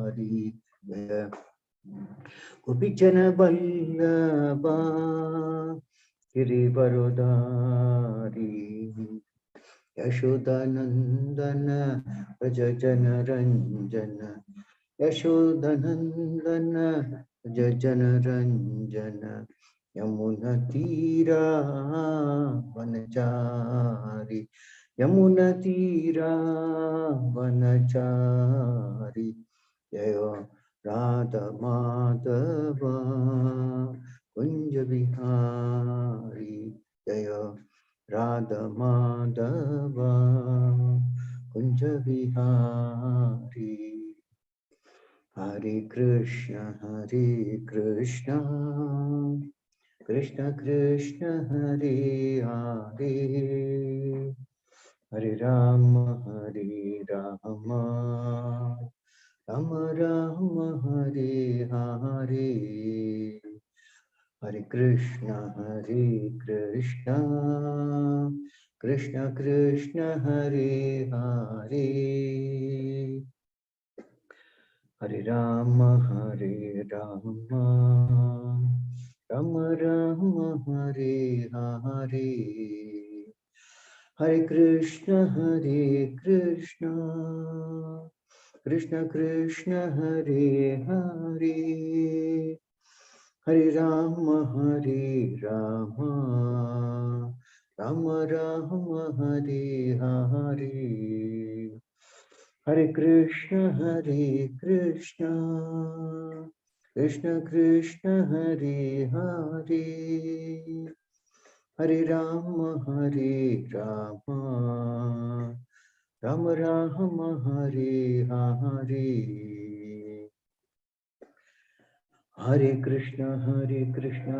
Hari Jaya Gopichana Vallabha Girivarodari Yashodanandana Rajajana Ranjana Yashodanandana Rajajana Ranjana Yamuna Tira Vanachari Yamuna Tira Vanachari Jaya Radha Madhava Kunja Vihari Jaya Radha Madhava Kunja Vihari Hare Krishna Krishna Krishna Hare Hare Hare Rama Rama Rama Hare Hare Hare Krishna Krishna Krishna Hare Hare Hare Rama Rama Rama Hare Hare Hare Krishna Krishna Krishna Hare Hare Hare Rama Rama Rama Hare Hare Hare Krishna Krishna Krishna Hare Hare Hare Rama Rama Rama Hare Hare Hare Krishna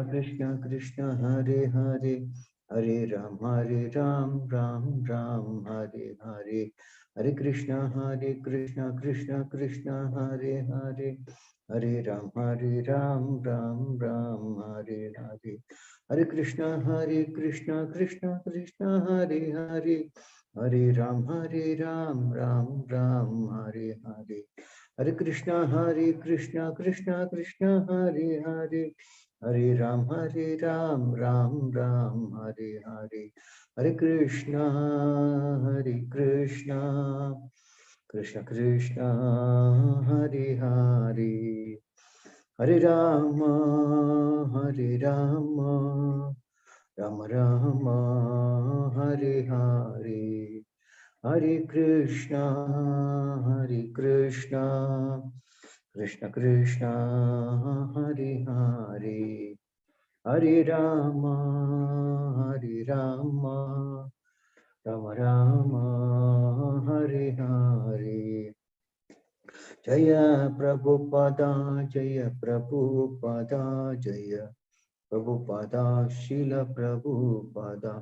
Krishna Krishna Hare Hare Hare Ram Ram Ram Hare Hare Hare Krishna Krishna Krishna Hare Hare Hare Ram Ram Ram Hare Hare Hare Krishna Krishna Krishna Hare Hare Hare Ram Ram Ram Hare Hare Hare Krishna Krishna Krishna Hare Hare Hare Ram Ram Hare Hare Hare Krishna Krishna Krishna Hare Hare Hare Rama Rama Rama Hare Hare Hare Krishna Krishna Krishna Hare Hare Hare Rama Rama Rama Hare Hare Jaya Prabhupada Jaya Prabhupada Srila Prabhupada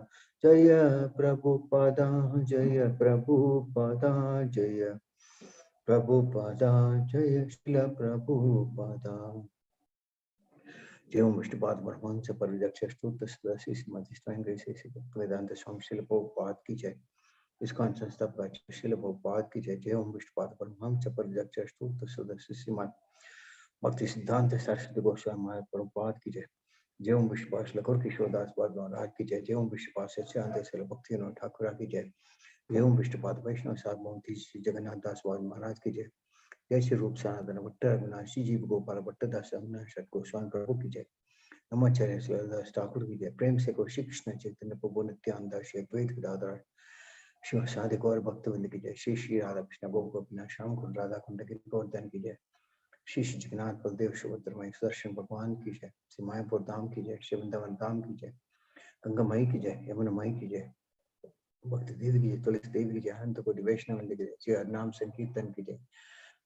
Jaya Prabhupada Jaya Prabhupada Jaya Prabhupada Jaya Srila Prabhupada Jai Om Vishnupad Brahmansa Paridaksha Stutta Sadasi Srimati Swayam Vedanta Swami Srila Prabhupada ki jai ISKCON Seshadripuram Srila Prabhupada ki jai Jai Om Vishnupad Brahmansa Paridaksha Stutta Sadasi Srimati Bhakti Siddhanta Saraswati Goswami Maharaj Prabhupada ki jai Jai Om Vishnupad Lakur Kishore Das Maharaj ki jai Jai Om Vishnupad Satyendra Srila Bhaktivinoda Thakur ki jai Jai Om Vishnupad Vaishnava Sadhvanti Shri Jagannath Das Maharaj ki jai Jai Shri Rup Sanatana Bhatta Avinashi Jeev Gopala Bhatta Das Avinash Goswami Prabhu ki jai Namacharya Sri Das Thakur ki jai Prem se Shri Krishna Chaitanya Prabhu Nityananda Shri Advaita Gadadhar Shri Sadhi Gaur Bhaktavind ki jai Shri Shri Radha Krishna Gopina Sham Kund Radha Kund ki Govardhan ki jai Shri Shri Jagannath Baldev Subhadra Mai Sudarshan Bhagwan ki jai Shri Mayapur Dham ki jai Shri Vrindavan Dham ki jai Ganga Mai ki jai Yamuna Mai ki jai Bhakti Devi ki jai Tulsi Devi ki jai Ananta Koti Vaishnava ki jai Shri Harnam Sankirtan ki jai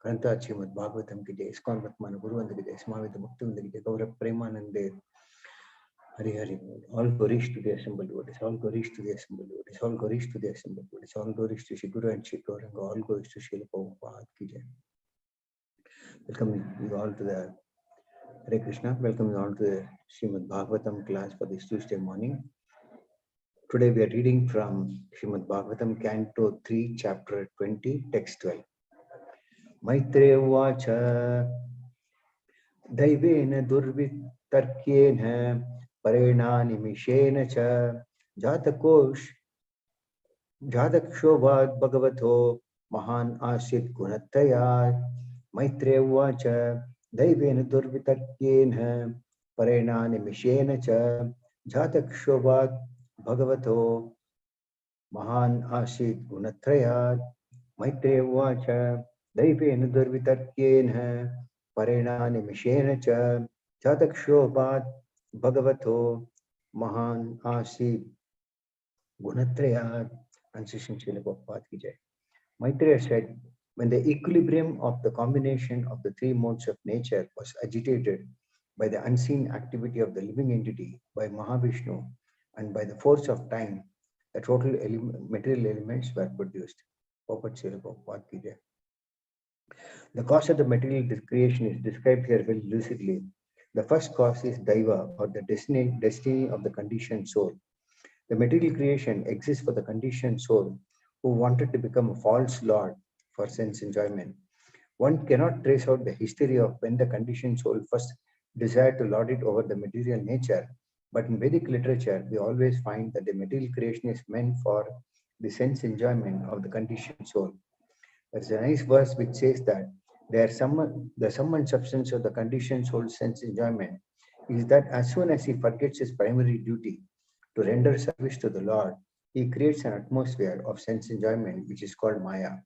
Grantha Srimad Bhagavatam ki jai ISKCON Vatmana Guruvanda ki jai Smavita Bhaktivinoda ki jai Gaurav Premanande Hari Hari all glories to the assembled devotees, all glories to the assembled devotees, all glories to the assembled devotees, all glories to Shri Guru and Shri Gauranga, all glories to Srila Prabhupada ki jai. Welcome you all to the Hare Krishna. Welcome you all to the Srimad Bhagavatam class for this Tuesday morning. Today we are reading from Srimad Bhagavatam, Canto 3, Chapter 20, Text 12. Maitreya Uvacha Daivena Durvitarkyena Parena Nimishena Cha Jatakosh Jadakshovad Bhagavato Mahan Asit Gunatayat Maitreya Uvacha Daivena Durvitarkyena Parena Nimishena Cha Jatakshovad Bhagavato Mahan Asit Gunatrayat Maitreya Uvacha Daivena Durvitarkyena Parena Nimishena Cha Jatakshovad Bhagavato Mahan Asit Gunatrayat. Translation Srila Prabhupada ki jai. Maitreya said, when the equilibrium of the combination of the three modes of nature was agitated by the unseen activity of the living entity, by Mahavishnu, and by the force of time, the total material elements were produced. The cause of the material creation is described here very lucidly. The first cause is Daiva, or the destiny of the conditioned soul. The material creation exists for the conditioned soul who wanted to become a false lord for sense enjoyment. One cannot trace out the history of when the conditioned soul first desired to lord it over the material nature, but in Vedic literature, we always find that the material creation is meant for the sense enjoyment of the conditioned soul. There's a nice verse which says that the sum and substance of the conditioned soul's sense enjoyment is that as soon as he forgets his primary duty to render service to the Lord, he creates an atmosphere of sense enjoyment which is called Maya.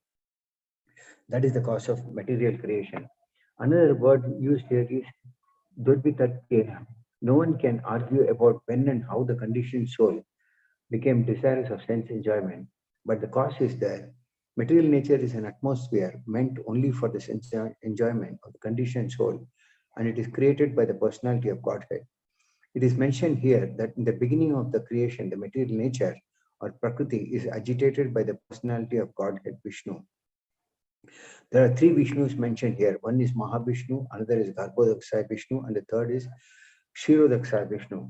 That is the cause of material creation. Another word used here is Dudvitarkena. No one can argue about when and how the conditioned soul became desirous of sense enjoyment, but the cause is there. Material nature is an atmosphere meant only for the sense enjoyment of the conditioned soul, and it is created by the personality of Godhead. It is mentioned here that in the beginning of the creation, the material nature or Prakriti is agitated by the personality of Godhead Vishnu. There are three Vishnus mentioned here. One is Mahavishnu, another is Garbhodakshay Vishnu, and the third is Kshirodakshay Vishnu.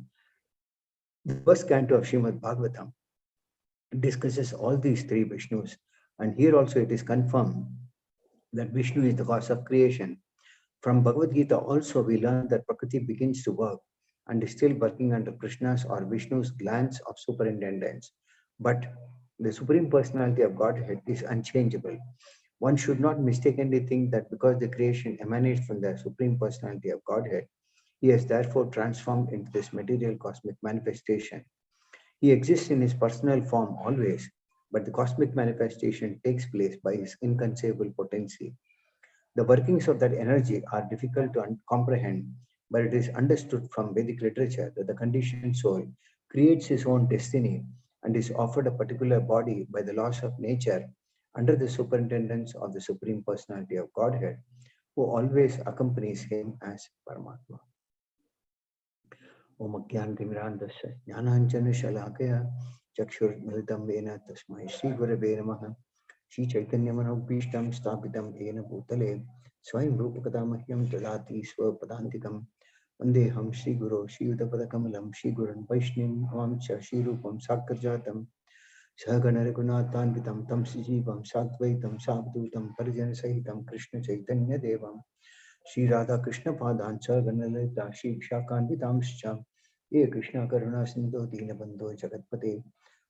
The first canto of Srimad Bhagavatam discusses all these three Vishnus, and here also it is confirmed that Vishnu is the cause of creation. From Bhagavad Gita also we learn that Prakriti begins to work and is still working under Krishna's or Vishnu's glance of superintendence. But the Supreme Personality of Godhead is unchangeable. One should not mistakenly think that because the creation emanates from the Supreme Personality of Godhead, he has therefore transformed into this material cosmic manifestation. He exists in his personal form always, but the cosmic manifestation takes place by his inconceivable potency. The workings of that energy are difficult to comprehend, but it is understood from Vedic literature that the conditioned soul creates his own destiny and is offered a particular body by the laws of nature under the superintendence of the Supreme Personality of Godhead, who always accompanies him as Paramatma. Om Jnanatimirandasya Jnananjana Shalakaya Chakshurmilitam Vena Tasmai Shri Gurave Namaha Shri Chaitanya Manobhishtam Sthapitam Ena Bhutale Swayam Rupakadamahyam Dadati Swapadantikam Vandeham Shri Guru Shri Yudapadakamalam Shri Gurun Vaishnim Avam Cha Shri Rupam Sakarjatam Sahagana Raghunathanvitam Tam Sijivam Satvaitam Sabdutam Parijana Sahitam Krishna Chaitanya Devam Shri Radha Krishna Padancha Ganalita Shri Kshakanvitamscha Ye Krishna Karuna Sindhu Dinabandho Jagatpate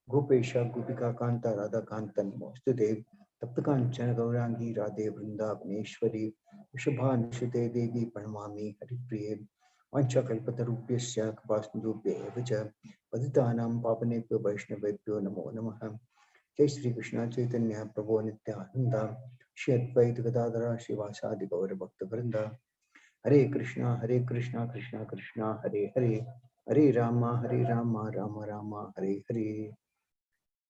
Gopesha Gopika Kanta Radha Kantan Mostudev Taptakanchana Gaurangi Radhe Vrindavaneshwari Vishubha Nishute Devi Pranamami Haripriye Vancha Kalpatarupyasya Kapasnudupya Evacha Paditanam Papanepyo Vaishnavepyo Namo Namaha Jai Shri Krishna Chaitanya Prabhu Nityananda Shri Advaita Gadadhara Shivasadi Gaura Bhakta Vrinda Hare Krishna Krishna Krishna Hare Hare Hare Rama Rama Rama Hare Hare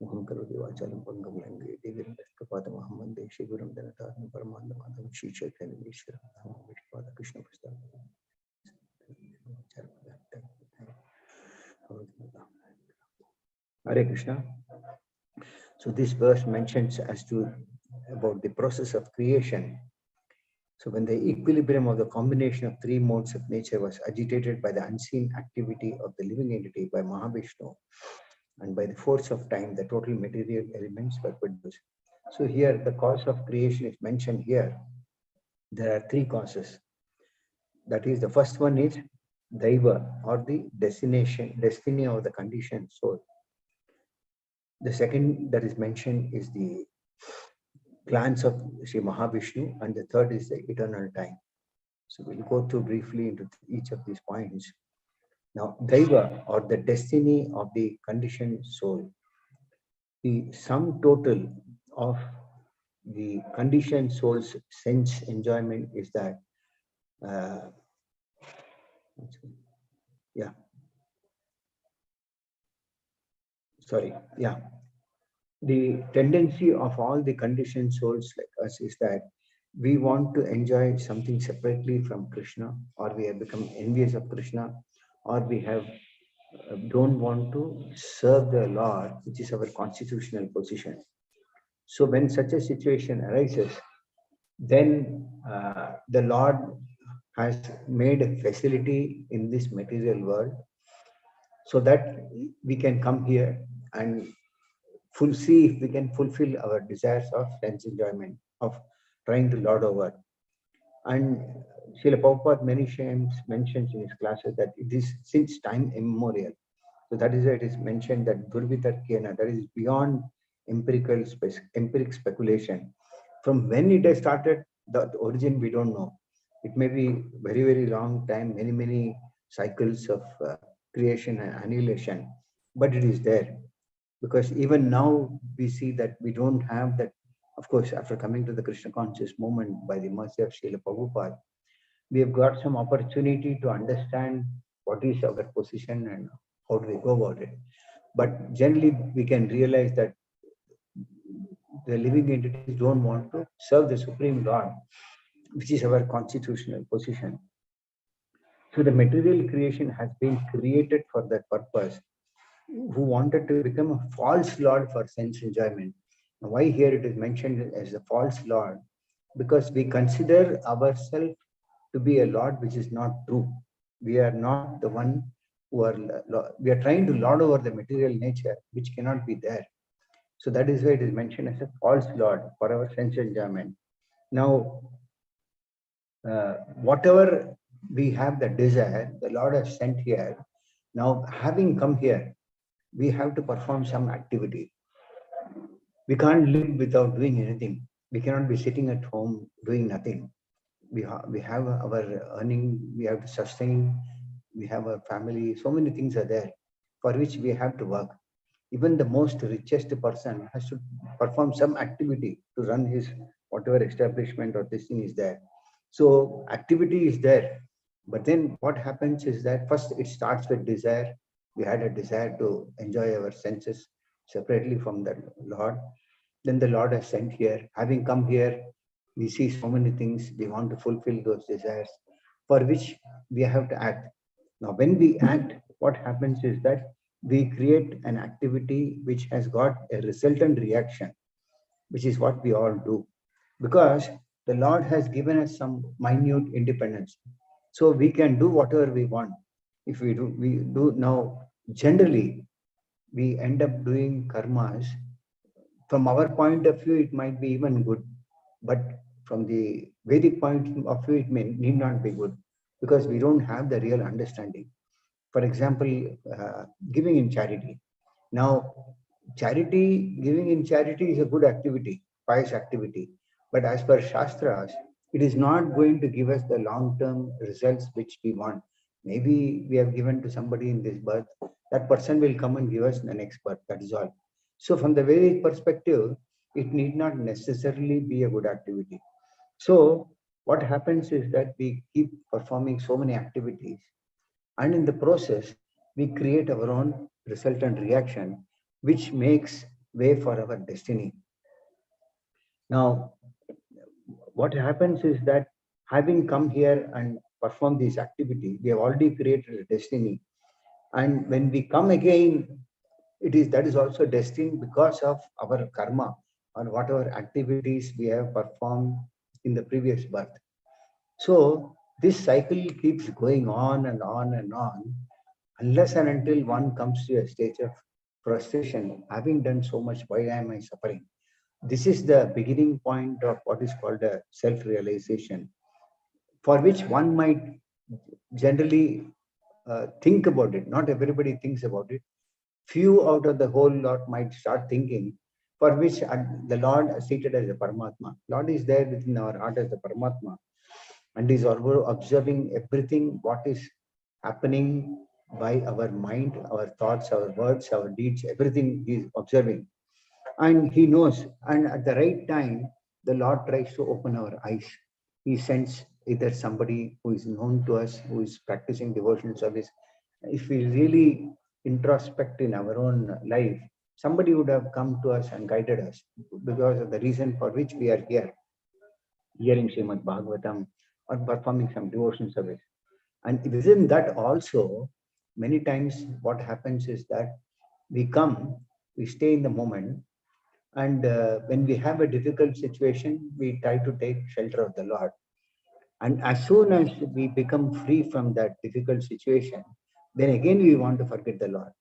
Muham Karo Devachalam Pangam Lange Deviranda Kapata Mahamande Shri Gurum Dhanataram Paramanda Madham Shri Chaitanya Vishwara Vishpada Krishna Prasad Hare Krishna. So this verse mentions as to about the process of creation. So when the equilibrium of the combination of three modes of nature was agitated by the unseen activity of the living entity by Mahavishnu, and by the force of time, the total material elements were produced. So here the cause of creation is mentioned here. there are three causes. That is, the first one is Daiva, or the destiny of the conditioned soul. The second that is mentioned is the plans of Sri Mahavishnu, and the third is the eternal time. So we'll go through briefly into each of these points. Now, Daiva, or the destiny of the conditioned soul, the sum total of the conditioned soul's sense enjoyment is that, uh, yeah, sorry, yeah. The tendency of all the conditioned souls like us is that we want to enjoy something separately from Krishna, or we have become envious of Krishna, or we have don't want to serve the Lord, which is our constitutional position. So when such a situation arises, then the Lord has made a facility in this material world so that we can come here and see if we can fulfill our desires of sense enjoyment, of trying to lord over. And Srila Prabhupada many times mentions in his classes that it is since time immemorial. So that is why it is mentioned that Durvitarkena, that is beyond empiric speculation. From when it has started, the origin we don't know. It may be very, very long time, many cycles of creation and annihilation, but it is there. Because even now we see that we don't have that. Of course, after coming to the Krishna conscious movement by the mercy of Srila Prabhupada, we have got some opportunity to understand what is our position and how do we go about it. But generally, we can realize that the living entities don't want to serve the Supreme Lord, which is our constitutional position. So the material creation has been created for that purpose, who wanted to become a false lord for sense enjoyment. Now, why here it is mentioned as a false lord? Because we consider ourselves to be a lord which is not true. We are not the one who are, we are trying to lord over the material nature, which cannot be there. So that is why it is mentioned as a false lord for our sense enjoyment. Now, whatever we have the desire, the Lord has sent here. Now, having come here, we have to perform some activity. We can't live without doing anything. We cannot be sitting at home doing nothing. We have our earning, we have to sustain, we have a family, so many things are there for which we have to work. Even the most richest person has to perform some activity to run his whatever establishment or this thing is there. So activity is there. But then what happens is that first it starts with desire. We had a desire to enjoy our senses separately from the Lord. Then the Lord has sent here. Having come here, we see so many things. We want to fulfill those desires for which we have to act. Now, when we act, what happens is that we create an activity which has got a resultant reaction, which is what we all do. Because the Lord has given us some minute independence. So we can do whatever we want. If we do now, generally, we end up doing karmas. From our point of view, it might be even good. But from the Vedic point of view, it need not be good because we don't have the real understanding. For example, giving in charity. Now, giving in charity is a good activity, pious activity. But as per Shastras, it is not going to give us the long-term results which we want. Maybe we have given to somebody in this birth, that person will come and give us in the next birth, that is all. So from the Vedic perspective, it need not necessarily be a good activity. So what happens is that we keep performing so many activities, and in the process, we create our own resultant reaction, which makes way for our destiny. Now, what happens is that having come here and performed this activity, we have already created a destiny. And when we come again, that is also destined because of our karma or whatever activities we have performed in the previous birth. So this cycle keeps going on and on and on, unless and until one comes to a stage of frustration. Having done so much, why am I suffering? This is the beginning point of what is called a self-realization. for which one might generally think about it. Not everybody thinks about it. Few out of the whole lot might start thinking, for which the Lord is seated as a Paramatma. Lord is there within our heart as the Paramatma, and is observing everything what is happening by our mind, our thoughts, our words, our deeds, everything he is observing. And he knows, and at the right time, the Lord tries to open our eyes. He sends either somebody who is known to us, who is practicing devotional service. If we really introspect in our own life, somebody would have come to us and guided us, because of the reason for which we are here, hearing Srimad Bhagavatam or performing some devotional service. And within that also, many times what happens is that we come, we stay in the moment, and when we have a difficult situation, we try to take shelter of the Lord. And as soon as we become free from that difficult situation, then again we want to forget the Lord.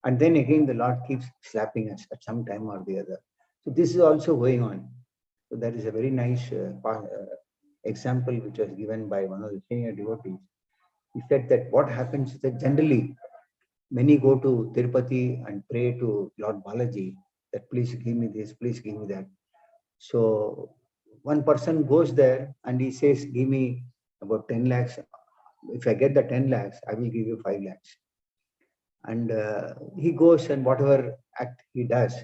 And then again the Lord keeps slapping us at some time or the other. So this is also going on. So that is a very nice example which was given by one of the senior devotees. He said that what happens is that generally many go to Tirupati and pray to Lord Balaji that please give me this, please give me that. So one person goes there and he says, give me about 10 lakhs. If I get the 10 lakhs, I will give you 5 lakhs. And he goes, and whatever act he does,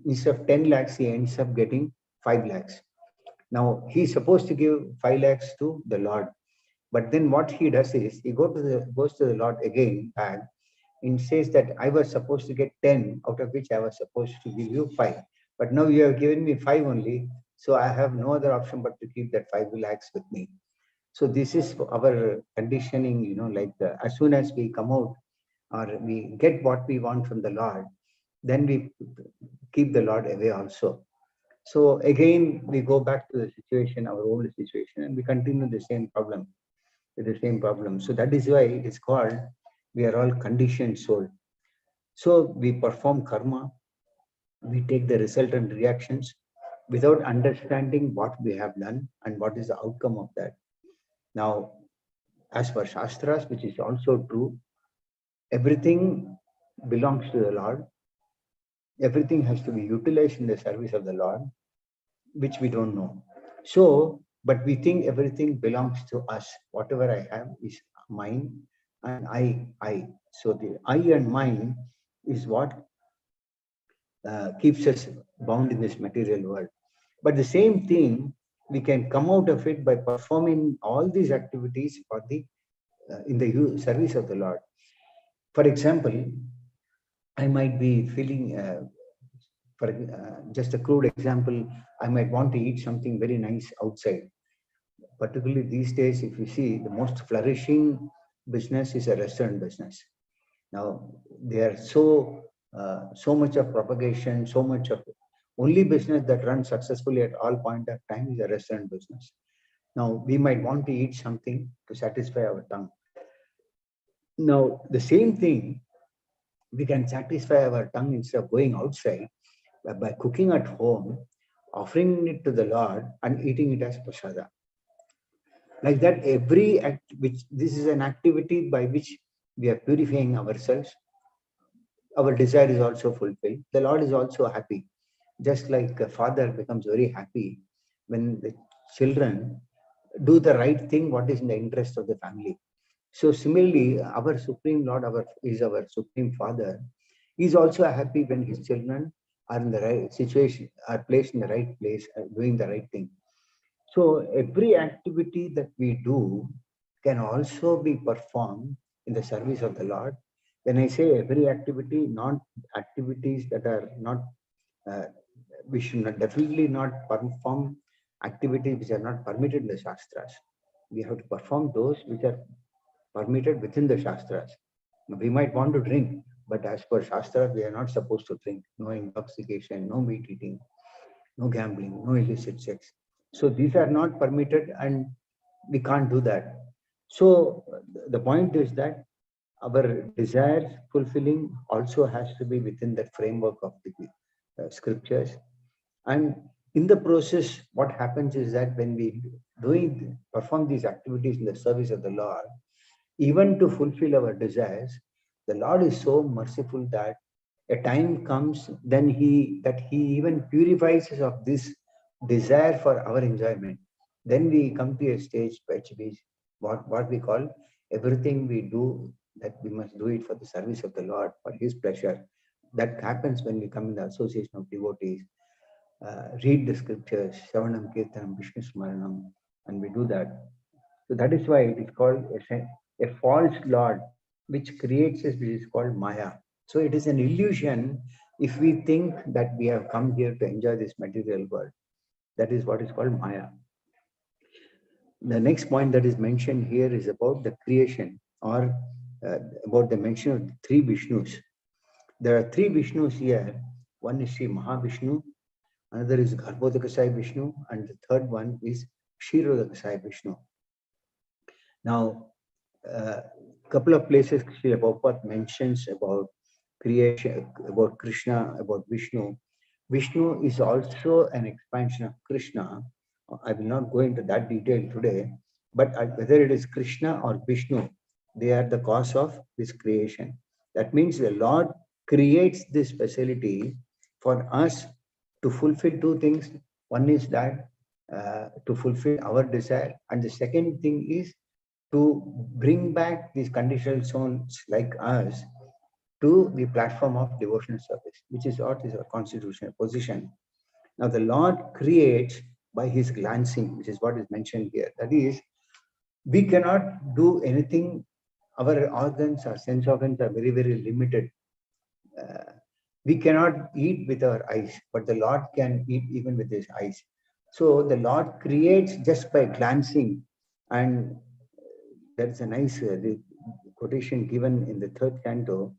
instead of 10 lakhs, he ends up getting 5 lakhs. Now he's supposed to give 5 lakhs to the Lord. But then what he does is he goes to the Lord again back and says that I was supposed to get 10, out of which I was supposed to give you 5. But now you have given me 5 only, so I have no other option but to keep that 5 lakhs with me. So this is our conditioning, like as soon as we come out or we get what we want from the Lord, then we keep the Lord away also. So again, we go back to the situation, our old situation, and we continue the same problem. The same problem. So that is why it is called, we are all conditioned soul. So we perform karma, we take the resultant reactions without understanding what we have done and what is the outcome of that. Now, as per Shastras, which is also true, everything belongs to the Lord. Everything has to be utilized in the service of the Lord, which we don't know. So, but we think everything belongs to us. Whatever I have is mine, and I. So the I and mine is what keeps us bound in this material world. But the same thing, we can come out of it by performing all these activities for the in the service of the Lord. For example, I might be feeling, for just a crude example, I might want to eat something very nice outside. Particularly these days, if you see, the most flourishing business is a restaurant business. Now, there are so much of propagation, so much of only business that runs successfully at all point of time is a restaurant business. Now, we might want to eat something to satisfy our tongue. Now, the same thing, we can satisfy our tongue instead of going outside by cooking at home, offering it to the Lord and eating it as prasada. Like that, every act, which this is an activity by which we are purifying ourselves, our desire is also fulfilled. The Lord is also happy. Just like a father becomes very happy when the children do the right thing, what is in the interest of the family. So similarly, our Supreme Lord is our Supreme Father. He is also happy when his children are in the right situation, are placed in the right place, doing the right thing. So every activity that we do can also be performed in the service of the Lord. When I say every activity, not activities that are not, we should definitely not perform activities which are not permitted in the Shastras. We have to perform those which are permitted within the Shastras. We might want to drink, but as per Shastras, we are not supposed to drink. No intoxication, no meat eating, no gambling, no illicit sex. So these are not permitted and we can't do that. So the point is that our desire fulfilling also has to be within the framework of the scriptures. And In the process, what happens is that when we perform these activities in the service of the Lord, even to fulfill our desires, the Lord is so merciful that a time comes then he even purifies us of this desire for our enjoyment. Then we come to a stage which is what we call everything we do, that we must do it for the service of the Lord, for His pleasure. That happens when we come in the association of devotees, read the scriptures, Shavanam, Kirtanam, Vishnu Smaranam, and we do that. So that is why it is called a false Lord, which creates us, which is called Maya. So it is an illusion if we think that we have come here to enjoy this material world. That is what is called Maya. The next point that is mentioned here is about the creation, or about the mention of three Vishnus. There are three Vishnus here. One is Sri Mahavishnu, another is Garbhodakasai Vishnu, and the third one is Kshirodakasai Vishnu. Now, couple of places Srila Prabhupada mentions about creation, about Krishna, about Vishnu. Vishnu is also an expansion of Krishna. I will not go into that detail today, but whether it is Krishna or Vishnu, they are the cause of this creation. That means the Lord creates this facility for us to fulfill two things. One is that to fulfill our desire, and the second thing is to bring back these conditional souls like us to the platform of devotional service, which is what is our constitutional position. Now, the Lord creates by His glancing, which is what is mentioned here. That is, we cannot do anything. Our organs, our sense organs are very, very limited. We cannot eat with our eyes, but the Lord can eat even with His eyes. So the Lord creates just by glancing, and there is a nice quotation given in the third canto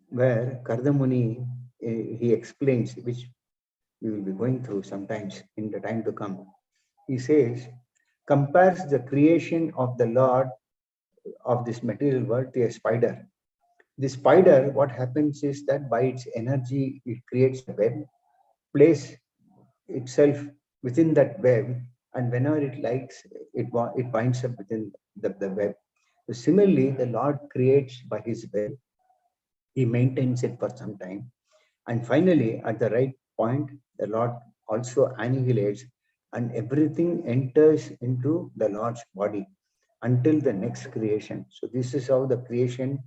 where Kardamuni, he explains, which we will be going through sometimes in the time to come. He says, compares the creation of the Lord of this material world to a spider. The spider, what happens is that by its energy, it creates a web, places itself within that web, and whenever it likes, it binds up within the web. So similarly, the Lord creates by His web. He maintains it for some time. And finally, at the right point, the Lord also annihilates, and everything enters into the Lord's body until the next creation. So this is how the creation,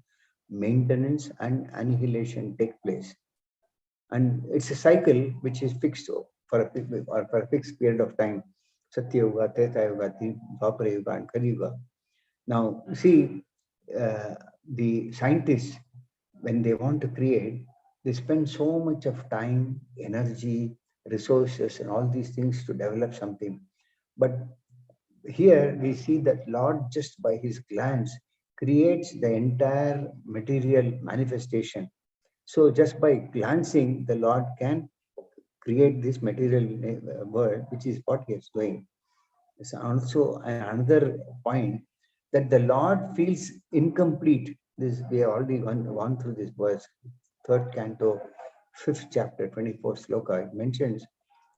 maintenance, and annihilation take place. And it's a cycle which is fixed for a fixed period of time. Satya Yuga, Treta Yuga, Dwapara Yuga, and Kali Yuga. Now, see, the scientists, when they want to create, they spend so much of time, energy, resources, and all these things to develop something. But here we see that Lord, just by His glance, creates the entire material manifestation. So just by glancing, the Lord can create this material world, which is what He is doing. It's also another point that the Lord feels incomplete. This we have already gone through this verse, third canto, 5th chapter, 24th sloka. It mentions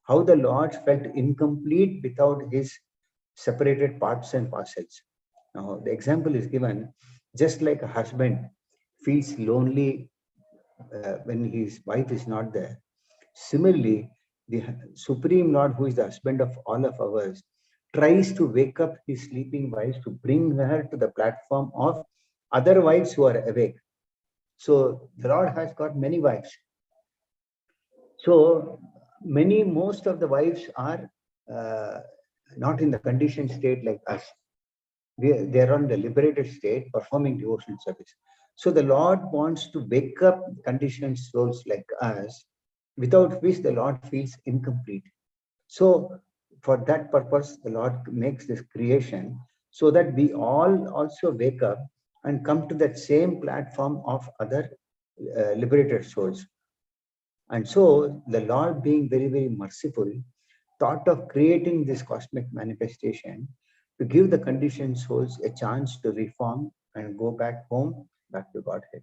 how the Lord felt incomplete without His separated parts and parcels. Now, the example is given just like a husband feels lonely when his wife is not there. Similarly, the Supreme Lord, who is the husband of all of ours, tries to wake up his sleeping wives to bring her to the platform of other wives who are awake. So the Lord has got many wives. So most of the wives are not in the conditioned state like us. They are on the liberated state performing devotional service. So the Lord wants to wake up conditioned souls like us, without which the Lord feels incomplete. So for that purpose, the Lord makes this creation so that we all also wake up and come to that same platform of other liberated souls. And so the Lord, being very, very merciful, thought of creating this cosmic manifestation to give the conditioned souls a chance to reform and go back home, back to Godhead.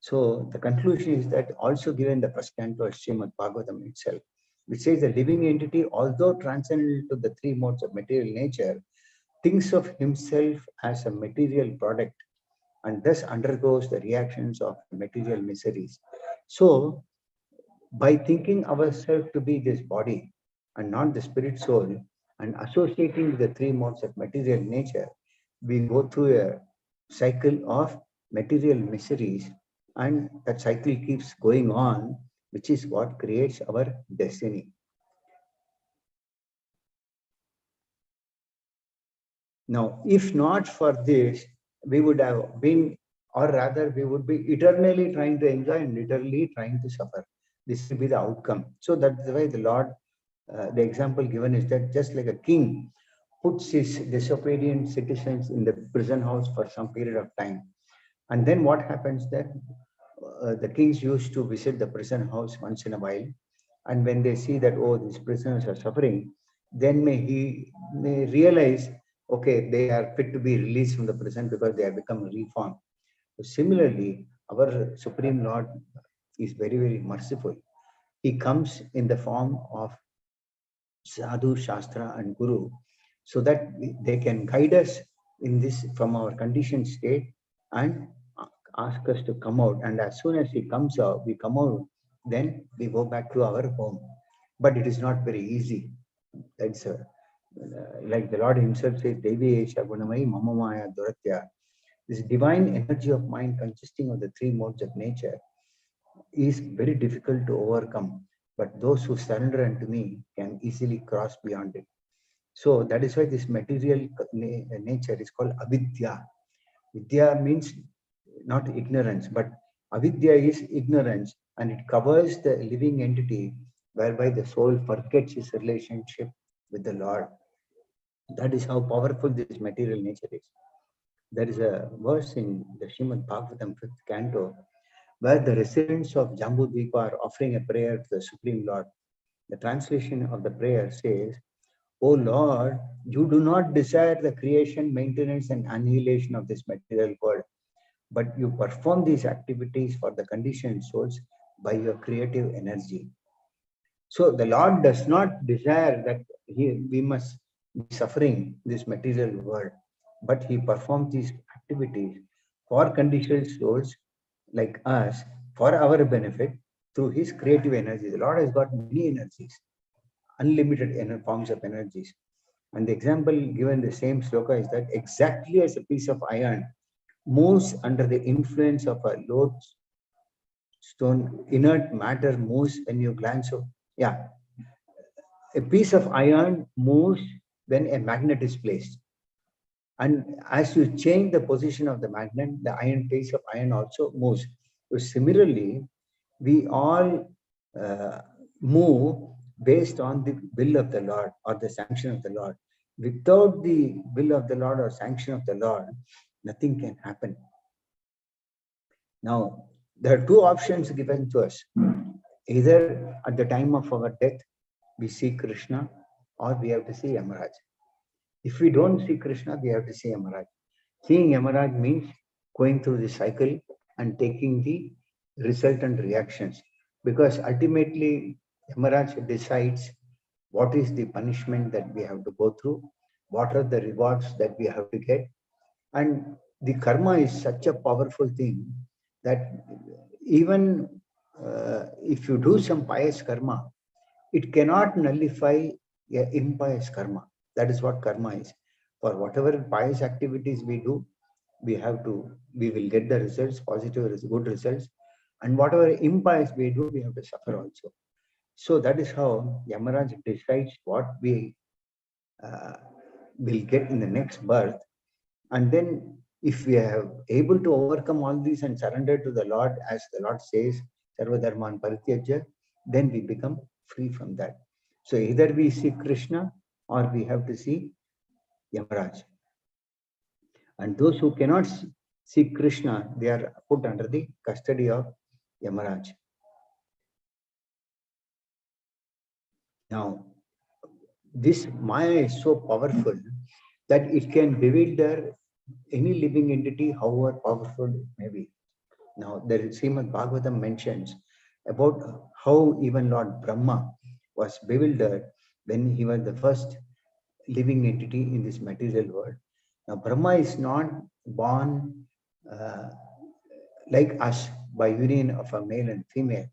So the conclusion is that also given the first canto of Srimad Bhagavatam itself, which says the living entity, although transcendent to the three modes of material nature, thinks of himself as a material product and thus undergoes the reactions of material miseries. So by thinking ourselves to be this body and not the spirit soul and associating with the three modes of material nature, we go through a cycle of material miseries, and that cycle keeps going on, which is what creates our destiny. Now, if not for this, we would have been, or rather, we would be eternally trying to enjoy and literally trying to suffer. This will be the outcome. So that's why the Lord, the example given is that just like a king puts his disobedient citizens in the prison house for some period of time. And then what happens that the kings used to visit the prison house once in a while. And when they see that, oh, these prisoners are suffering, then he may realize, okay, they are fit to be released from the prison because they have become reformed. So similarly, our Supreme Lord is very, very merciful. He comes in the form of Sadhu, Shastra, and Guru, so that they can guide us in this from our conditioned state and ask us to come out. And as soon as he comes out, we come out, then we go back to our home. But it is not very easy. That's like the Lord himself says, Devi Esha Gunamai Mamamaya Duratya. This divine energy of mind consisting of the three modes of nature is very difficult to overcome. But those who surrender unto me can easily cross beyond it. So that is why this material nature is called avidya. Vidya means not ignorance, but avidya is ignorance, and it covers the living entity whereby the soul forgets its relationship with the Lord. That is how powerful this material nature is. There is a verse in the Srimad Bhagavatam 5th canto where the residents of Jambudvipa are offering a prayer to the Supreme Lord. The translation of the prayer says, O Lord, you do not desire the creation, maintenance, and annihilation of this material world, but you perform these activities for the conditioned souls by your creative energy. So the Lord does not desire that we must be suffering this material world, but he performs these activities for conditioned souls like us for our benefit through his creative energy. The Lord has got many energies, unlimited forms of energies. And the example given in the same sloka is that exactly as a piece of iron moves under the influence of a lodestone, inert matter moves when you glance over. Yeah, a piece of iron moves when a magnet is placed. And as you change the position of the magnet, the iron piece of iron also moves. So similarly, we all move based on the will of the Lord or the sanction of the Lord. Without the will of the Lord or sanction of the Lord, nothing can happen. Now, there are two options given to us. Either at the time of our death, we see Krishna, or we have to see Yamaraj. If we don't see Krishna, we have to see Yamaraj. Seeing Yamaraj means going through the cycle and taking the resultant reactions. Because ultimately, Yamaraj decides what is the punishment that we have to go through, what are the rewards that we have to get. And the karma is such a powerful thing that even if you do some pious karma, it cannot nullify a impious karma. That is what karma is. For whatever pious activities we do, we will get the results, positive, good results. And whatever impious we do, we have to suffer also. So that is how Yamaraj decides what we will get in the next birth. And then if we are able to overcome all these and surrender to the Lord, as the Lord says, Sarva Dharman Parityajya, then we become free from that. So either we see Krishna or we have to see Yamaraj. And those who cannot see Krishna, they are put under the custody of Yamaraj. Now, this Maya is so powerful that it can bewilder any living entity, however powerful it may be. Now, the Srimad Bhagavatam mentions about how even Lord Brahma was bewildered when he was the first living entity in this material world. Now, Brahma is not born uh, like us by union of a male and female.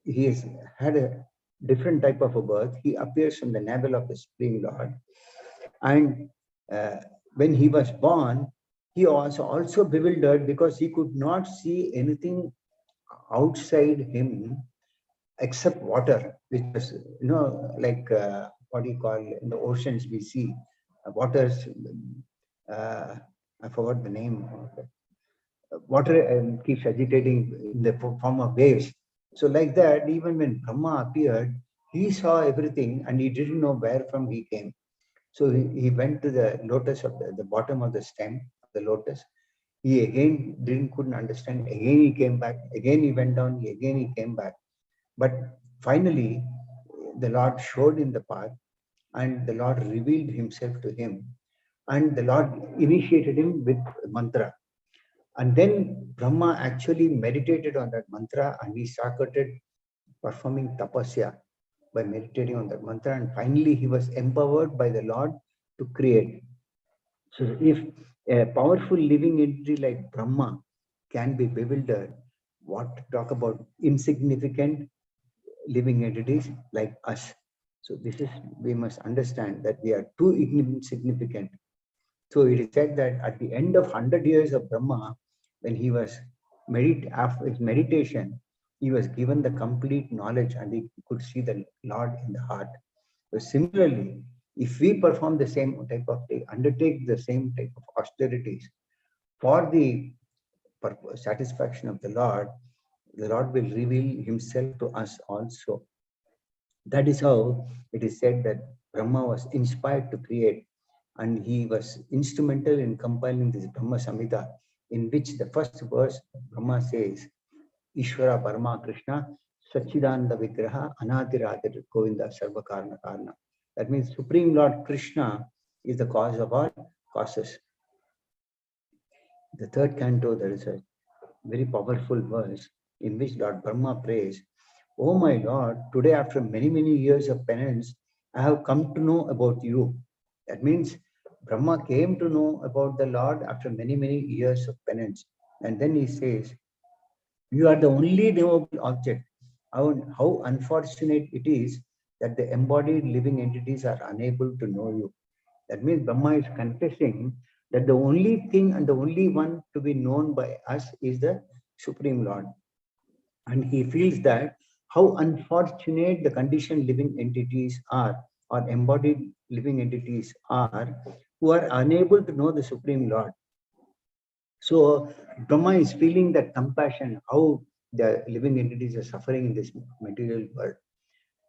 He has had a different type of a birth. He appears from the navel of the Supreme Lord. And uh, when he was born, he was also bewildered because he could not see anything outside him except water, which was, like what do you call in the oceans we see waters. Uh, I forgot the name of it. Water keeps agitating in the form of waves. So like that, even when Brahma appeared, he saw everything and he didn't know where from he came. So he went to the lotus of the bottom of the stem of the lotus. He again couldn't understand. Again he came back. Again he went down. Again he came back. But finally, the Lord showed him the path, and the Lord revealed himself to him, and the Lord initiated him with mantra. And then Brahma actually meditated on that mantra, and he started performing tapasya by meditating on that mantra. And finally, he was empowered by the Lord to create. So if a powerful living entity like Brahma can be bewildered, what to talk about insignificant living entities like us? So this is, we must understand that we are too insignificant. So it is said that at the end of 100 years of Brahma, when he was after his meditation, he was given the complete knowledge and he could see the Lord in the heart. So similarly, if we perform the same type of undertake the same type of austerities for the satisfaction of the Lord will reveal himself to us also. That is how it is said that Brahma was inspired to create, and he was instrumental in compiling this Brahma Samhita, in which the first verse Brahma says, Ishvara Parama Krishna Sachidananda Vigraha Anadiradir Govinda Sarva Karna Karna. That means Supreme Lord Krishna is the cause of all causes. The third canto, there is a very powerful verse in which Lord Brahma prays, "Oh my Lord, today after many, many years of penance, I have come to know about you." That means Brahma came to know about the Lord after many, many years of penance. And then he says, "You are the only knowable object. How unfortunate it is that the embodied living entities are unable to know you." That means Brahma is confessing that the only thing and the only one to be known by us is the Supreme Lord. And he feels that how unfortunate the conditioned living entities are, or embodied living entities are, who are unable to know the Supreme Lord. So Brahma is feeling that compassion, how the living entities are suffering in this material world.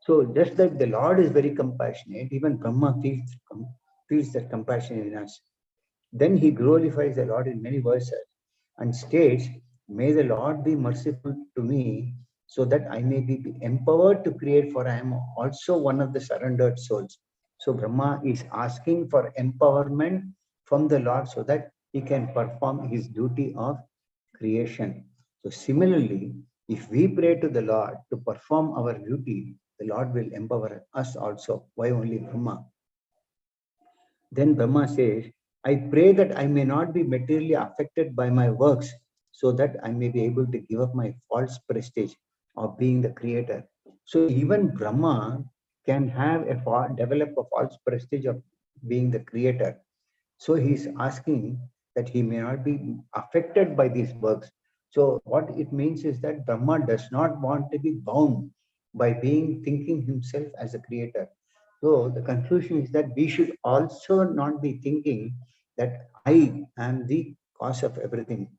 So just that the Lord is very compassionate, even Brahma feels that compassion in us. Then he glorifies the Lord in many verses and states, "May the Lord be merciful to me so that I may be empowered to create, for I am also one of the surrendered souls." So Brahma is asking for empowerment from the Lord so that he can perform his duty of creation. So similarly, if we pray to the Lord to perform our duty, the Lord will empower us also. Why only Brahma? Then Brahma says, "I pray that I may not be materially affected by my works so that I may be able to give up my false prestige of being the creator." So even Brahma can develop a false prestige of being the creator. So he's asking that he may not be affected by these works. So what it means is that Brahma does not want to be bound by thinking himself as a creator. So the conclusion is that we should also not be thinking that I am the cause of everything.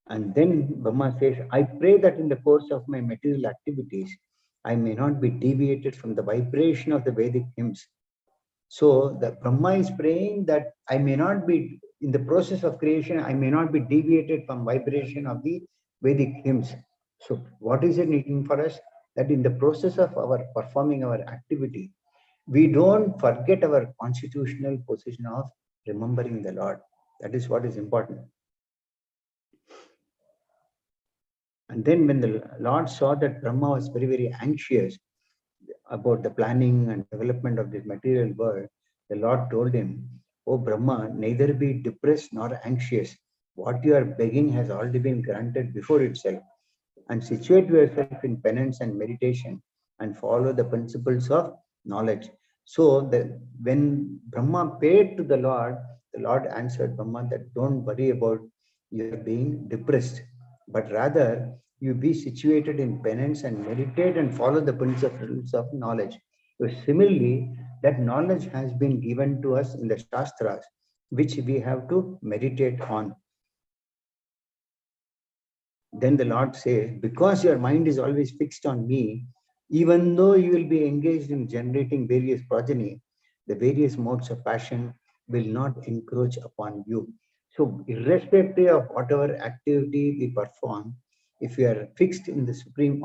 And then Brahma says, "I pray that in the course of my material activities, I may not be deviated from the vibration of the Vedic hymns." So the Brahma is praying that I may not be, in the process of creation, I may not be deviated from vibration of the Vedic hymns. So what is it needing for us? That in the process of our performing our activity, we don't forget our constitutional position of remembering the Lord. That is what is important. And then when the Lord saw that Brahma was very, very anxious about the planning and development of this material world, the Lord told him, "Oh Brahma, neither be depressed nor anxious. What you are begging has already been granted before itself. And situate yourself in penance and meditation and follow the principles of knowledge." So when Brahma prayed to the Lord answered Brahma that don't worry about your being depressed, but rather you be situated in penance and meditate and follow the principles of knowledge. So similarly, that knowledge has been given to us in the Shastras, which we have to meditate on. Then the Lord says, because your mind is always fixed on me, even though you will be engaged in generating various progeny, the various modes of passion will not encroach upon you. So irrespective of whatever activity we perform, if we are fixed in the Supreme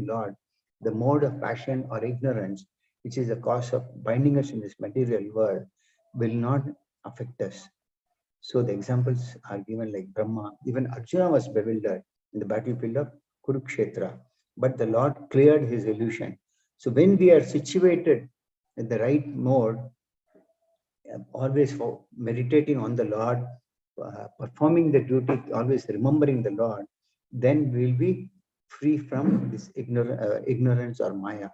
Lord, the mode of passion or ignorance, which is the cause of binding us in this material world, will not affect us. So the examples are given like Brahma. Even Arjuna was bewildered in the battlefield of Kurukshetra, but the Lord cleared his illusion. So when we are situated in the right mode, always for meditating on the Lord, performing the duty, always remembering the Lord, then we will be free from this ignorance or Maya.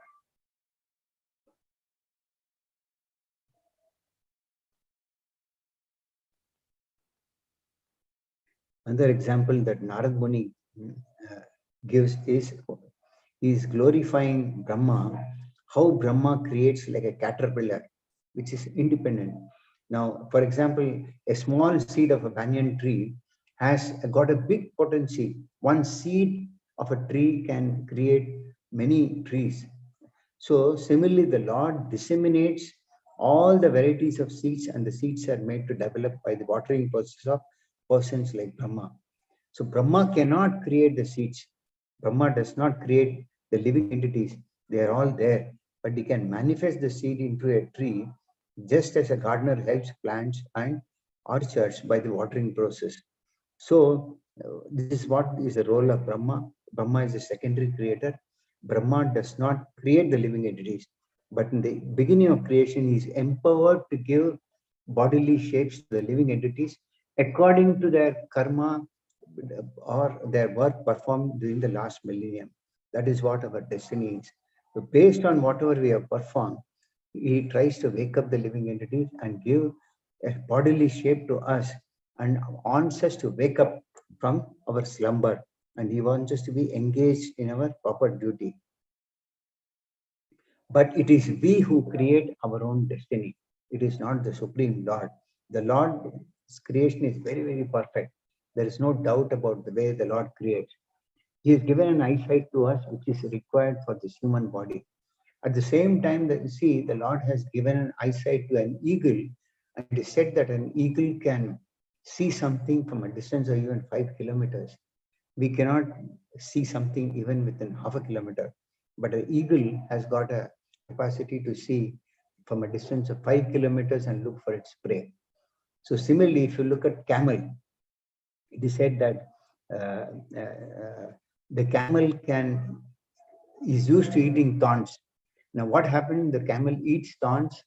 Another example that Narad Muni gives is glorifying Brahma, how Brahma creates like a caterpillar, which is independent. Now, for example, a small seed of a banyan tree has got a big potency. One seed of a tree can create many trees. So similarly, the Lord disseminates all the varieties of seeds, and the seeds are made to develop by the watering process of persons like Brahma. So Brahma cannot create the seeds. Brahma does not create the living entities. They are all there. But he can manifest the seed into a tree, just as a gardener helps plants and orchards by the watering process. So this is what is the role of Brahma. Brahma is a secondary creator. Brahma does not create the living entities, but in the beginning of creation, he is empowered to give bodily shapes to the living entities according to their karma or their work performed during the last millennium. That is what our destiny is. So based on whatever we have performed, he tries to wake up the living entities and give a bodily shape to us and wants us to wake up from our slumber, and he wants us to be engaged in our proper duty. But it is we who create our own destiny. It is not the Supreme Lord. The Lord's creation is very, very perfect. There is no doubt about the way the Lord creates. He has given an eyesight to us, which is required for this human body. At the same time, that you see, the Lord has given an eyesight to an eagle, and it is said that an eagle can see something from a distance of even 5 kilometers. We cannot see something even within half a kilometer, but an eagle has got a capacity to see from a distance of 5 kilometers and look for its prey. So similarly, if you look at camel, it is said that uh, the camel is used to eating thorns. Now, what happened? The camel eats thorns,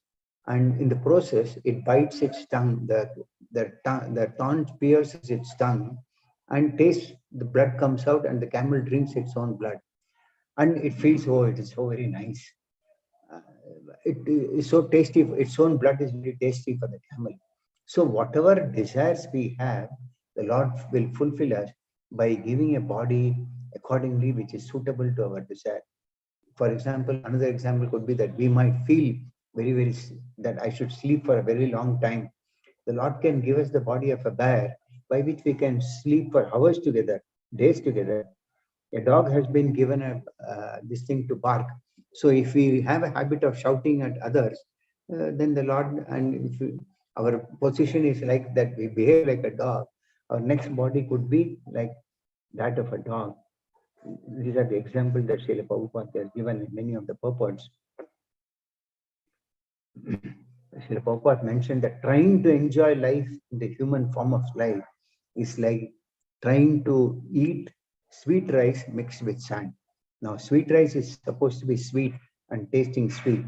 and in the process, it bites its tongue. The thorn pierces its tongue, and tastes the blood comes out, and the camel drinks its own blood, and it feels, oh, it is so very nice. Uh, it is so tasty. Its own blood is very tasty for the camel. So whatever desires we have, the Lord will fulfill us by giving a body accordingly, which is suitable to our desire. For example, another example could be that we might feel that I should sleep for a very long time. The Lord can give us the body of a bear by which we can sleep for hours together, days together. A dog has been given this thing to bark. So if we have a habit of shouting at others, then the Lord, and if our position is like that, we behave like a dog, our next body could be like that of a dog. These are the examples that Srila Prabhupada has given in many of the purports. Srila Prabhupada mentioned that trying to enjoy life in the human form of life is like trying to eat sweet rice mixed with sand. Now, sweet rice is supposed to be sweet and tasting sweet,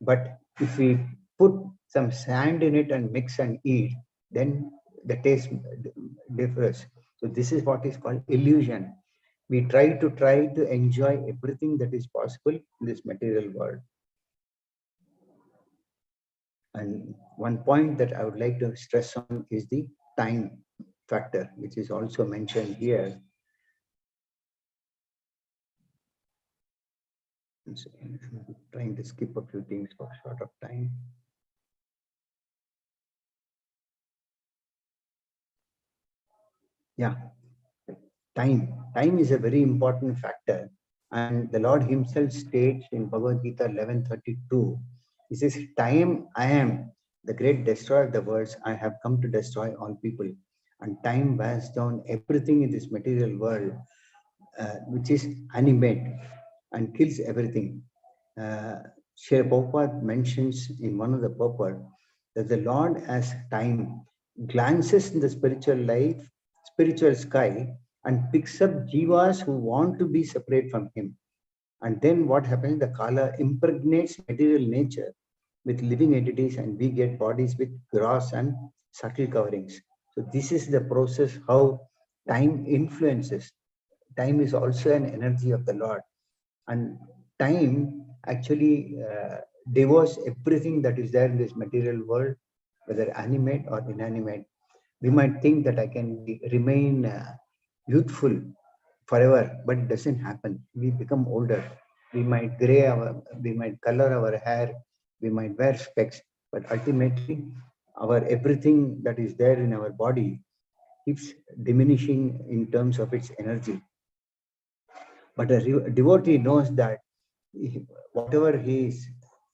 but if we put some sand in it and mix and eat, then the taste differs. So this is what is called illusion. We try to enjoy everything that is possible in this material world. And one point that I would like to stress on is the time factor, which is also mentioned here. I'm trying to skip a few things for short of time. Yeah, time. Time is a very important factor. And the Lord himself states in Bhagavad Gita 11:32, he says, time I am the great destroyer of the worlds. I have come to destroy all people. And time wears down everything in this material world, which is animate, and kills everything. Srila Prabhupada mentions in one of the purport that the Lord as time glances in the spiritual life, spiritual sky, and picks up jivas who want to be separate from him. And then what happens? The Kala impregnates material nature with living entities, and we get bodies with gross and subtle coverings. So this is the process how time influences. Time is also an energy of the Lord, and time actually devours everything that is there in this material world, whether animate or inanimate. We might think that I can remain youthful forever, but it doesn't happen. We become older. We might we might color our hair, we might wear specs, but ultimately our everything that is there in our body keeps diminishing in terms of its energy. But a devotee knows that whatever he is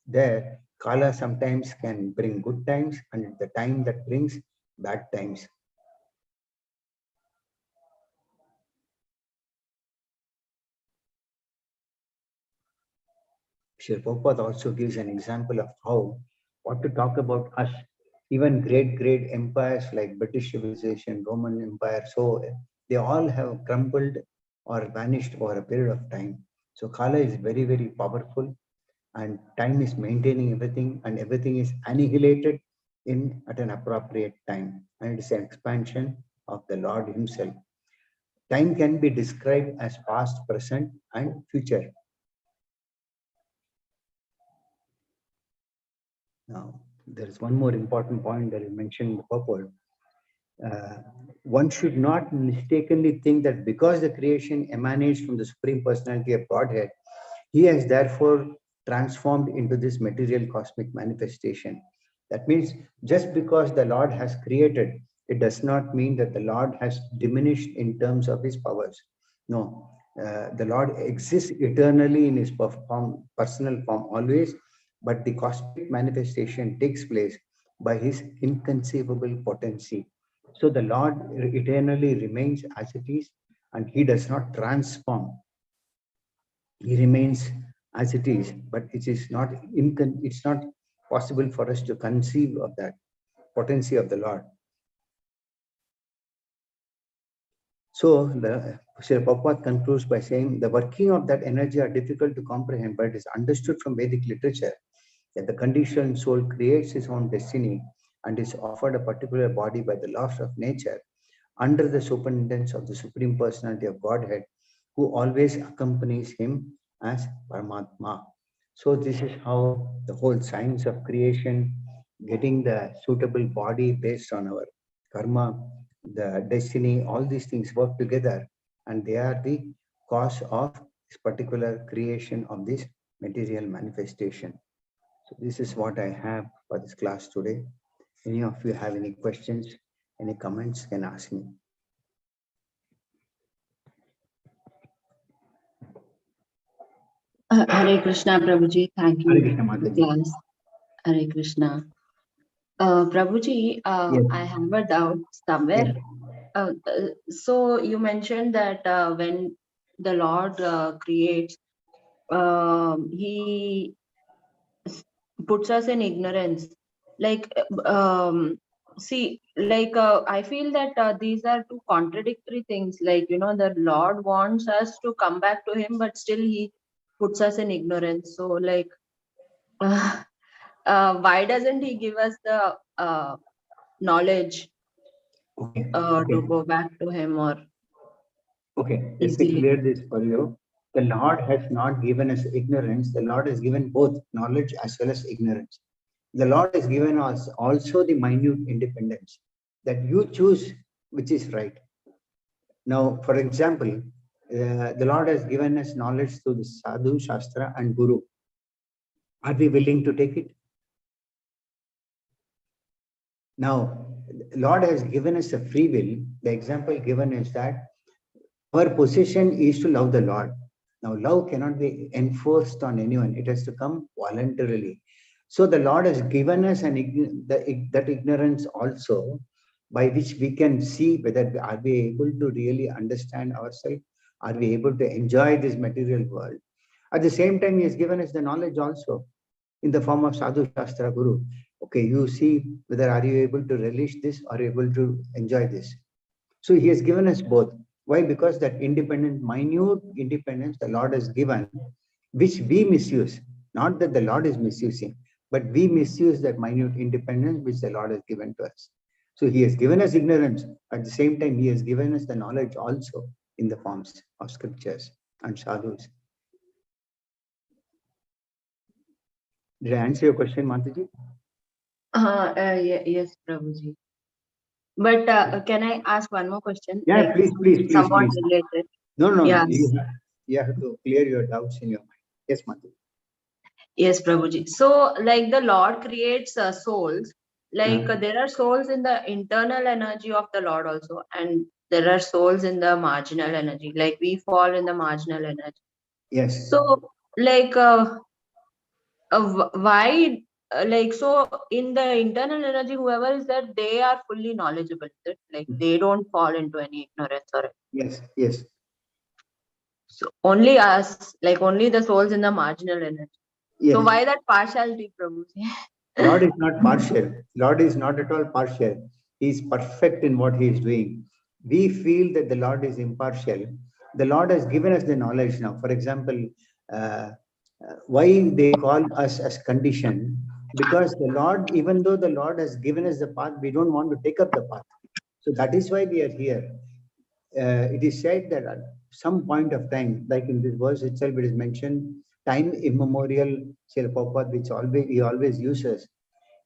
there, Kala sometimes can bring good times, and the time that brings bad times. Srila Prabhupada also gives an example of how, what to talk about us, even great empires like British civilization, Roman Empire, so they all have crumbled or vanished over a period of time. So Kala is very powerful, and time is maintaining everything, and everything is annihilated in at an appropriate time, and it is an expansion of the Lord himself. Time can be described as past, present, and future. Now, there is one more important point that is mentioned in the purport. One should not mistakenly think that because the creation emanates from the Supreme Personality of Godhead, he has therefore transformed into this material cosmic manifestation. That means just because the Lord has created, it does not mean that the Lord has diminished in terms of his powers. No, the Lord exists eternally in his personal form always, but the cosmic manifestation takes place by his inconceivable potency. So the Lord eternally remains as it is, and he does not transform. He remains as it is, but it is not it's not possible for us to conceive of that potency of the Lord. So the Srila Prabhupada concludes by saying the working of that energy are difficult to comprehend, but it is understood from Vedic literature that the conditioned soul creates its own destiny and is offered a particular body by the laws of nature under the superintendence of the Supreme Personality of Godhead, who always accompanies him as Paramatma. So this is how the whole science of creation, getting the suitable body based on our karma, the destiny, all these things work together, and they are the cause of this particular creation of this material manifestation. So this is what I have for this class today. Any of you have any questions, any comments, can ask me. Hare Krishna, Prabhuji. Thank you Hare Krishna, for the Mataji. class. Hare Krishna. Prabhuji, Yes. I have a doubt somewhere. So you mentioned that when the Lord creates, he puts us in ignorance. Like, see, like, I feel that these are two contradictory things. Like, the Lord wants us to come back to Him, but still He puts us in ignorance. So, like, why doesn't He give us the knowledge Okay, to okay, go back to Him or okay. Let me easily? clear this for you. The Lord has not given us ignorance. The Lord has given both knowledge as well as ignorance. The Lord has given us also the minute independence that you choose which is right. Now, for example, the Lord has given us knowledge through the Sadhu, Shastra, and Guru. Are we willing to take it? Now, Lord has given us a free will. The example given is that our position is to love the Lord. Now, love cannot be enforced on anyone. It has to come voluntarily. So the Lord has given us that ignorance also, by which we can see whether are we able to really understand ourselves, are we able to enjoy this material world. At the same time, He has given us the knowledge also in the form of Sadhu Shastra Guru. Okay, you see whether are you able to relish this or able to enjoy this. So He has given us both. Why? Because that independent, minute independence the Lord has given, which we misuse. Not that the Lord is misusing, but we misuse that minute independence which the Lord has given to us. So He has given us ignorance. At the same time, He has given us the knowledge also in the forms of scriptures and sadhus. Did I answer your question, Mataji? Yes, Prabhuji. But can I ask one more question? Yeah, Like, please, please, please, somewhat please. related. No, no, no. Yes. You have to clear your doubts in your mind. Yes, Mataji. Yes, Prabhuji. So, like, the Lord creates souls. Like, Uh, there are souls in the internal energy of the Lord also, and there are souls in the marginal energy. Like, we fall in the marginal energy. yes. So, like, why? Like, so in the internal energy, whoever is there, they are fully knowledgeable. Is it? Like, they don't fall into any ignorance or Yes, yes, so only us, like only the souls in the marginal energy. So yes. why that partiality, Prabhuji? Lord is not partial. Lord is not at all partial. He is perfect in what He is doing. We feel that the Lord is impartial. The Lord has given us the knowledge now. For example, uh, why they call us as condition? Because the Lord, even though the Lord has given us the path, we don't want to take up the path. So that is why we are here. It is said that at some point of time, like in this verse itself, it is mentioned, time immemorial, Srila Prabhupada, which he always uses.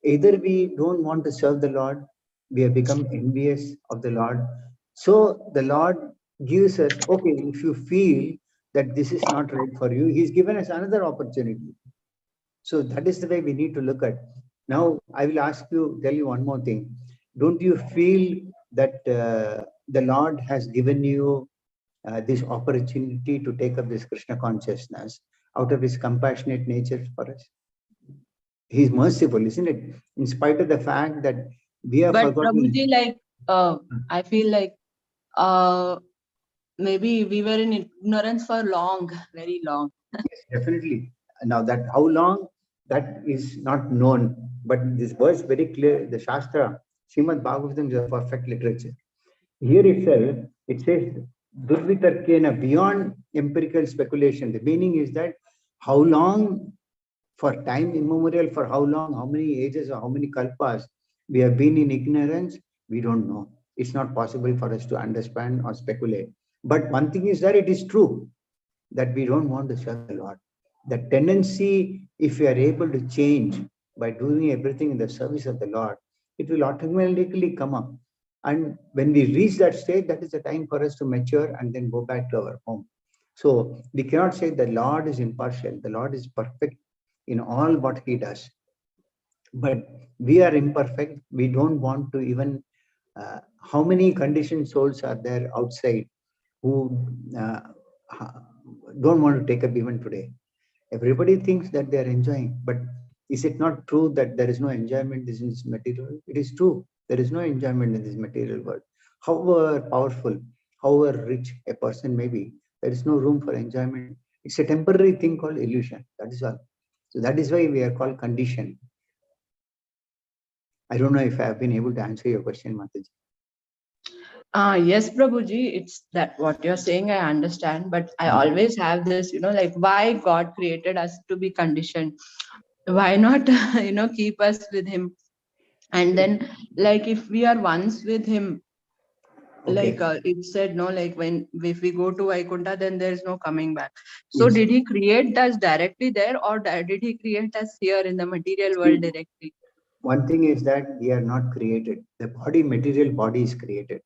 Either we don't want to serve the Lord, we have become envious of the Lord. So the Lord gives us, okay, if you feel that this is not right for you, He's given us another opportunity. So that is the way we need to look at. Now, I will tell you one more thing. Don't you feel that the Lord has given you this opportunity to take up this Krishna consciousness out of His compassionate nature for us? He's merciful, isn't it? In spite of the fact that we have But forgotten. Prabhuji, like, I feel like uh, maybe we were in ignorance for long, very long. Yes, definitely. Now that how long, that is not known, but this verse very clear. The Shastra, Srimad Bhagavatam is a perfect literature. Here itself, it says Durvitarkena, beyond empirical speculation. The meaning is that how long, for time immemorial, for how long, how many ages or how many kalpas we have been in ignorance, we don't know. It's not possible for us to understand or speculate. But one thing is that it is true that we don't want to serve the Lord. The tendency, if we are able to change by doing everything in the service of the Lord, it will automatically come up. And when we reach that state, that is the time for us to mature and then go back to our home. So we cannot say the Lord is impartial. The Lord is perfect in all what He does. But we are imperfect. We don't want to even, how many conditioned souls are there outside who don't want to take up even today? Everybody thinks that they are enjoying, but is it not true that there is no enjoyment in this material world? It is true. There is no enjoyment in this material world. However powerful, however rich a person may be, there is no room for enjoyment. It's a temporary thing called illusion. That is all. So that is why we are called conditioned. I don't know if I have been able to answer your question, Mataji. Yes, Prabhuji, it's that what you're saying, I understand, but I always have this, like why God created us to be conditioned? Why not, keep us with Him? And then, like, if we are once with Him, Okay. like it said, no, like if we go to Vaikunta, then there's no coming back. So Yes. did He create us directly there, or did He create us here in the material world directly? One thing is that we are not created. The body, material body is created.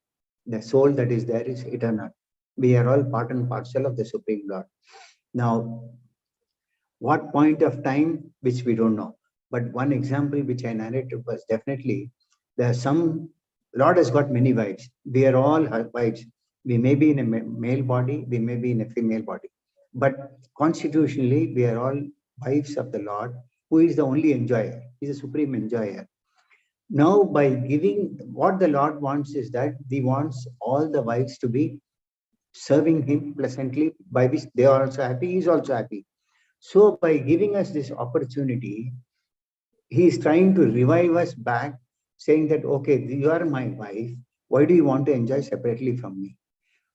The soul that is there is eternal. We are all part and parcel of the Supreme Lord. Now, what point of time, which we don't know. But one example which I narrated was definitely there are some, Lord has got many wives. We are all wives. We may be in a male body, we may be in a female body. But constitutionally, we are all wives of the Lord, who is the only enjoyer. He is the supreme enjoyer. Now, by giving, what the Lord wants is that He wants all the wives to be serving Him pleasantly, by which they are also happy, He is also happy. So by giving us this opportunity, He is trying to revive us back, saying that, okay, you are my wife. Why do you want to enjoy separately from me?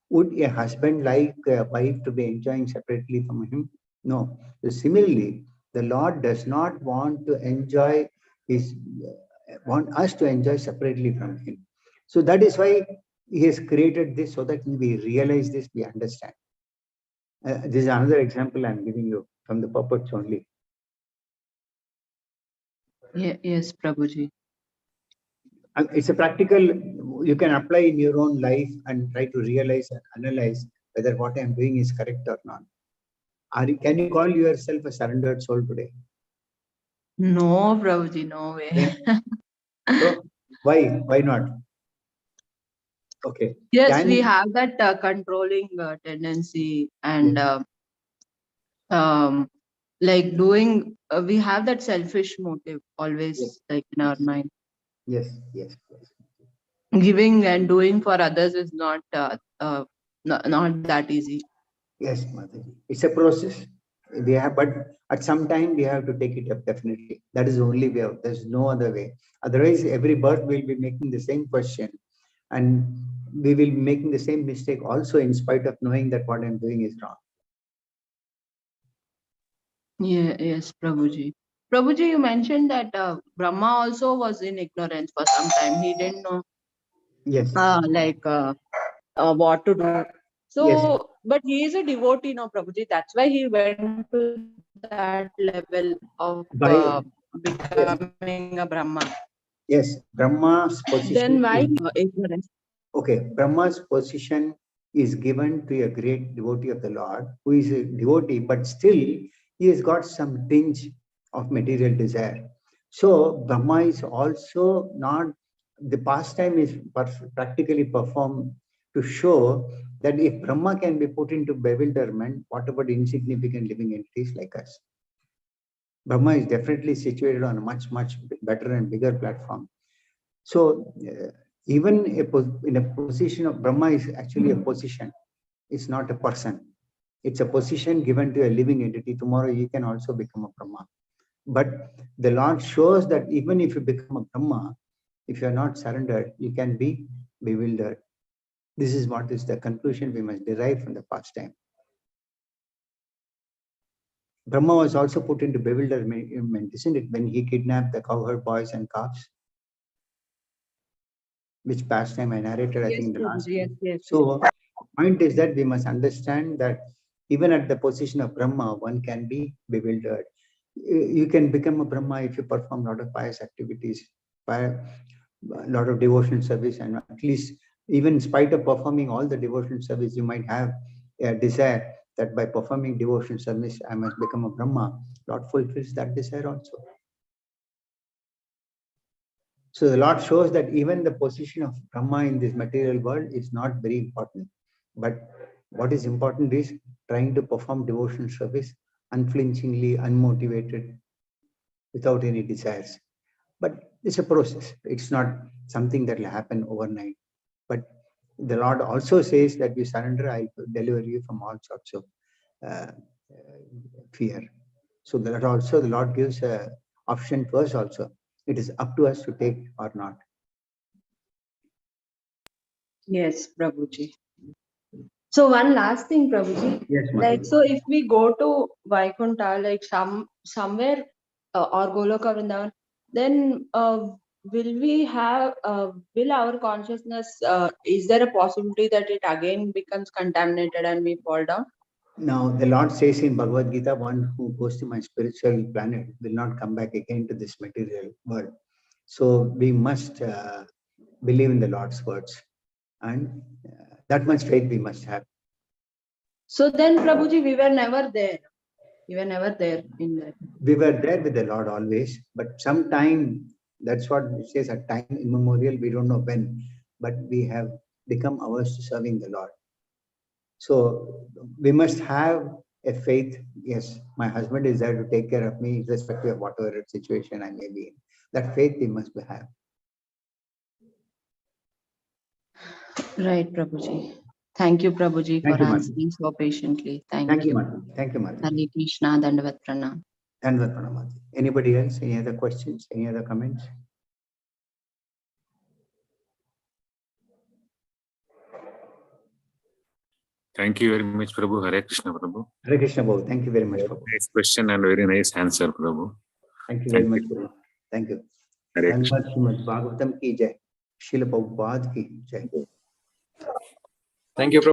Would a husband like a wife to be enjoying separately from him? No. So similarly, the Lord does not want to enjoy want us to enjoy separately from Him. So that is why He has created this, so that we realize this, we understand. This is another example I'm giving you from the puppets only. Yes, Prabhuji. It's a practical, you can apply in your own life and try to realize and analyze whether what I'm doing is correct or not. Can you call yourself a surrendered soul today? No, Prabhuji, no way. So why not? Okay. Yes, we have that controlling tendency, and like doing, we have that selfish motive always, Yes. like in our mind. Yes, yes. Giving and doing for others is not that easy. Yes, Mataji. It's a process. We have, but at some time we have to take it up, definitely. That is the only way out. There's no other way. Otherwise, every birth will be making the same question, and we will be making the same mistake also, in spite of knowing that what I'm doing is wrong. Yeah, yes, Prabhuji. Prabhuji, you mentioned that Brahma also was in ignorance for some time. He didn't know Yes. What to do. So, Yes. but he is a devotee, no, Prabhuji. That's why he went to that level of By becoming a Brahma. yes, Brahma's position. Then why ignorance? Okay, Brahma's position is given to a great devotee of the Lord, who is a devotee, but still he has got some tinge of material desire. So Brahma is also not, the pastime is practically performed to show that if Brahma can be put into bewilderment, what about insignificant living entities like us? Brahma is definitely situated on a much, much better and bigger platform. So even in a position of Brahma is actually a position. It's not a person. It's a position given to a living entity. Tomorrow you can also become a Brahma. But the Lord shows that even if you become a Brahma, if you are not surrendered, you can be bewildered. This is what is the conclusion we must derive from the pastime. Brahma was also put into bewilderment, isn't it, when he kidnapped the cowherd boys and calves? Which pastime I narrated, I think, in the last. Yes. So, the point is that we must understand that even at the position of Brahma, one can be bewildered. You can become a Brahma if you perform a lot of pious activities, a lot of devotional service, and at least, even in spite of performing all the devotional service, you might have a desire that by performing devotional service, I must become a Brahma. Lord fulfills that desire also. So the Lord shows that even the position of Brahma in this material world is not very important. But what is important is trying to perform devotional service unflinchingly, unmotivated, without any desires. But it's a process. It's not something that will happen overnight. But the Lord also says that you surrender, I will deliver you from all sorts of fear. So that also the Lord gives an option to us also. It is up to us to take or not. Yes, Prabhuji. So one last thing, Prabhuji. Yes, Like, Mataji. so if we go to Vaikuntha, like somewhere or Goloka Vrindavan, then will we have, will our consciousness, is there a possibility that it again becomes contaminated and we fall down? Now, the Lord says in Bhagavad Gita, one who goes to my spiritual planet will not come back again to this material world. So we must believe in the Lord's words, and that much faith we must have. So then, Prabhuji, we were never there. We were never there in that. We were there with the Lord always, but sometime, that's what it says, at time immemorial, we don't know when, but we have become averse to serving the Lord. So we must have a faith. Yes, my husband is there to take care of me, irrespective of whatever situation I may be in. That faith we must have. Right, Prabhuji. Thank you, Prabhuji, Thank for you, Mataji. answering so patiently. Thank you, Mataji. Thank you, Mataji. Hare Krishna, Dandavat Pranam. Dandavat Pranam, Mataji. Anybody else? Any other questions? Any other comments? Thank you very much, Prabhu. Hare Krishna, Prabhu. Hare Krishna, Prabhu. Thank you very much, Prabhu. Nice question and very nice answer, Prabhu. Thank you very much, Prabhu. Thank you. Hare Krishna. धन्यवाद श्रीमद् भागवतम की जय, श्रील प्रभुपाद की जय. Thank you, Prabhu.